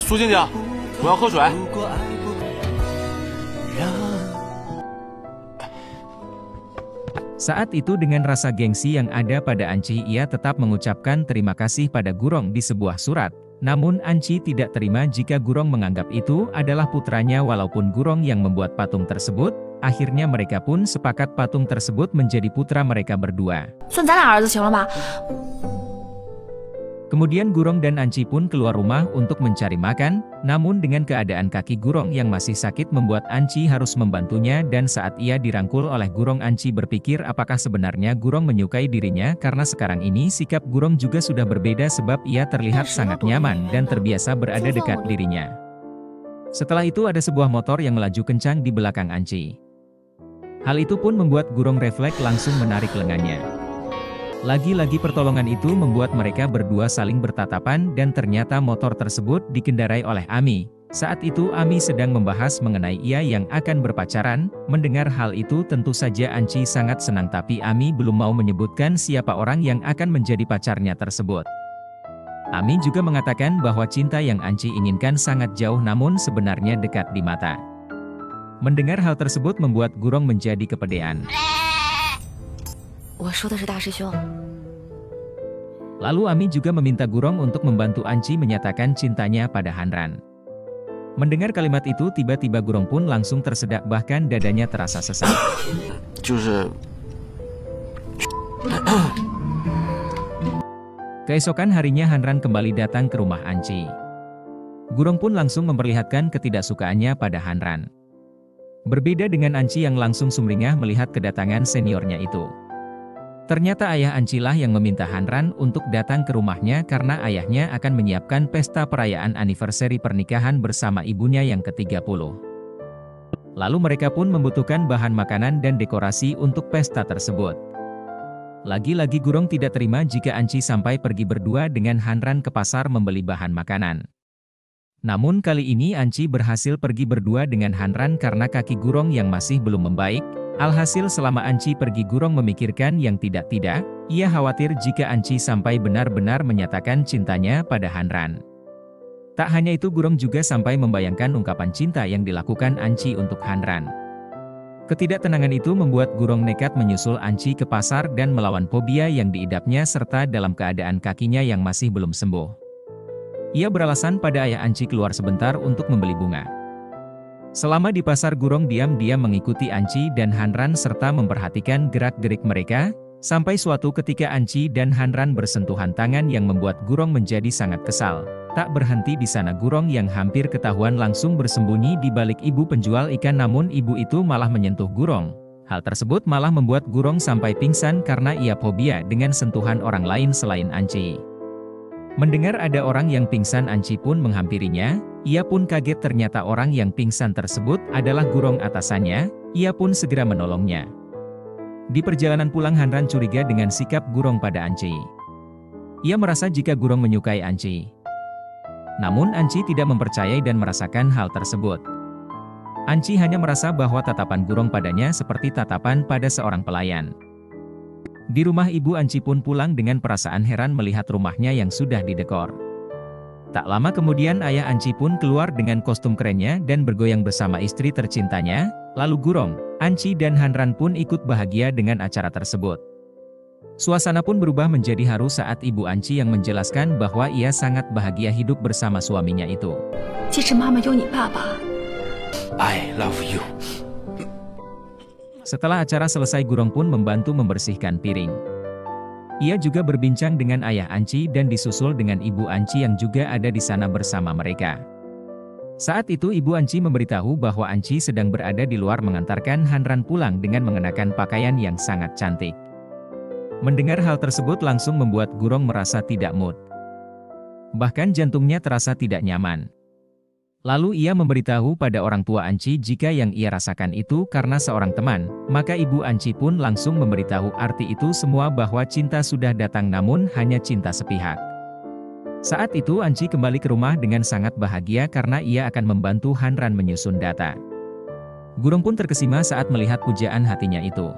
苏静静，我要喝水。Saat itu dengan rasa gengsi yang ada pada Anci, ia tetap mengucapkan terima kasih pada Gurong di sebuah surat. Namun Anci tidak terima jika Gurong menganggap itu adalah putranya walaupun Gurong yang membuat patung tersebut. Akhirnya mereka pun sepakat patung tersebut menjadi putra mereka berdua. Kemudian Gurong dan Anci pun keluar rumah untuk mencari makan, namun dengan keadaan kaki Gurong yang masih sakit membuat Anci harus membantunya, dan saat ia dirangkul oleh Gurong, Anci berpikir apakah sebenarnya Gurong menyukai dirinya karena sekarang ini sikap Gurong juga sudah berbeda sebab ia terlihat sangat nyaman dan terbiasa berada dekat dirinya. Setelah itu ada sebuah motor yang melaju kencang di belakang Anci. Hal itu pun membuat Gurong refleks langsung menarik lengannya. Lagi-lagi pertolongan itu membuat mereka berdua saling bertatapan dan ternyata motor tersebut dikendarai oleh Ami. Saat itu Ami sedang membahas mengenai ia yang akan berpacaran. Mendengar hal itu tentu saja Anci sangat senang, tapi Ami belum mau menyebutkan siapa orang yang akan menjadi pacarnya tersebut. Ami juga mengatakan bahwa cinta yang Anci inginkan sangat jauh namun sebenarnya dekat di mata. Mendengar hal tersebut membuat Gurong menjadi kepedean. Lalu Ami juga meminta Gurong untuk membantu Anci menyatakan cintanya pada Hanran. Mendengar kalimat itu tiba-tiba Gurong pun langsung tersedak, bahkan dadanya terasa sesak. Keesokan harinya Hanran kembali datang ke rumah Anci. Gurong pun langsung memperlihatkan ketidaksukaannya pada Hanran. Berbeda dengan Anci yang langsung sumringah melihat kedatangan seniornya itu. Ternyata ayah Anci lah yang meminta Hanran untuk datang ke rumahnya karena ayahnya akan menyiapkan pesta perayaan anniversary pernikahan bersama ibunya yang ke-30. Lalu mereka pun membutuhkan bahan makanan dan dekorasi untuk pesta tersebut. Lagi-lagi Gurong tidak terima jika Anci sampai pergi berdua dengan Hanran ke pasar membeli bahan makanan. Namun kali ini Anci berhasil pergi berdua dengan Hanran karena kaki Gurong yang masih belum membaik. Alhasil selama Anci pergi Gurong memikirkan yang tidak-tidak, ia khawatir jika Anci sampai benar-benar menyatakan cintanya pada Hanran. Tak hanya itu, Gurong juga sampai membayangkan ungkapan cinta yang dilakukan Anci untuk Hanran. Ketidaktenangan itu membuat Gurong nekat menyusul Anci ke pasar dan melawan fobia yang diidapnya serta dalam keadaan kakinya yang masih belum sembuh. Ia beralasan pada ayah Anci keluar sebentar untuk membeli bunga. Selama di pasar Gurong diam-diam mengikuti Anci dan Hanran serta memperhatikan gerak-gerik mereka, sampai suatu ketika Anci dan Hanran bersentuhan tangan yang membuat Gurong menjadi sangat kesal. Tak berhenti di sana, Gurong yang hampir ketahuan langsung bersembunyi di balik ibu penjual ikan, namun ibu itu malah menyentuh Gurong. Hal tersebut malah membuat Gurong sampai pingsan karena ia fobia dengan sentuhan orang lain selain Anci. Mendengar ada orang yang pingsan, Anci pun menghampirinya. Ia pun kaget ternyata orang yang pingsan tersebut adalah Gurong atasannya. Ia pun segera menolongnya. Di perjalanan pulang Hanran curiga dengan sikap Gurong pada Anci. Ia merasa jika Gurong menyukai Anci. Namun Anci tidak mempercayai dan merasakan hal tersebut. Anci hanya merasa bahwa tatapan Gurong padanya seperti tatapan pada seorang pelayan. Di rumah ibu, Anci pun pulang dengan perasaan heran melihat rumahnya yang sudah didekor. Tak lama kemudian ayah Anci pun keluar dengan kostum kerennya dan bergoyang bersama istri tercintanya. Lalu Gurong, Anci dan Hanran pun ikut bahagia dengan acara tersebut. Suasana pun berubah menjadi haru saat ibu Anci yang menjelaskan bahwa ia sangat bahagia hidup bersama suaminya itu. I love you. Setelah acara selesai, Gurong pun membantu membersihkan piring. Ia juga berbincang dengan ayah Anci dan disusul dengan ibu Anci yang juga ada di sana bersama mereka. Saat itu ibu Anci memberitahu bahwa Anci sedang berada di luar mengantarkan Hanran pulang dengan mengenakan pakaian yang sangat cantik. Mendengar hal tersebut langsung membuat Gurong merasa tidak mood. Bahkan jantungnya terasa tidak nyaman. Lalu ia memberitahu pada orang tua Anci jika yang ia rasakan itu karena seorang teman, maka ibu Anci pun langsung memberitahu arti itu semua bahwa cinta sudah datang namun hanya cinta sepihak. Saat itu Anci kembali ke rumah dengan sangat bahagia karena ia akan membantu Hanran menyusun data. Gurong pun terkesima saat melihat pujaan hatinya itu.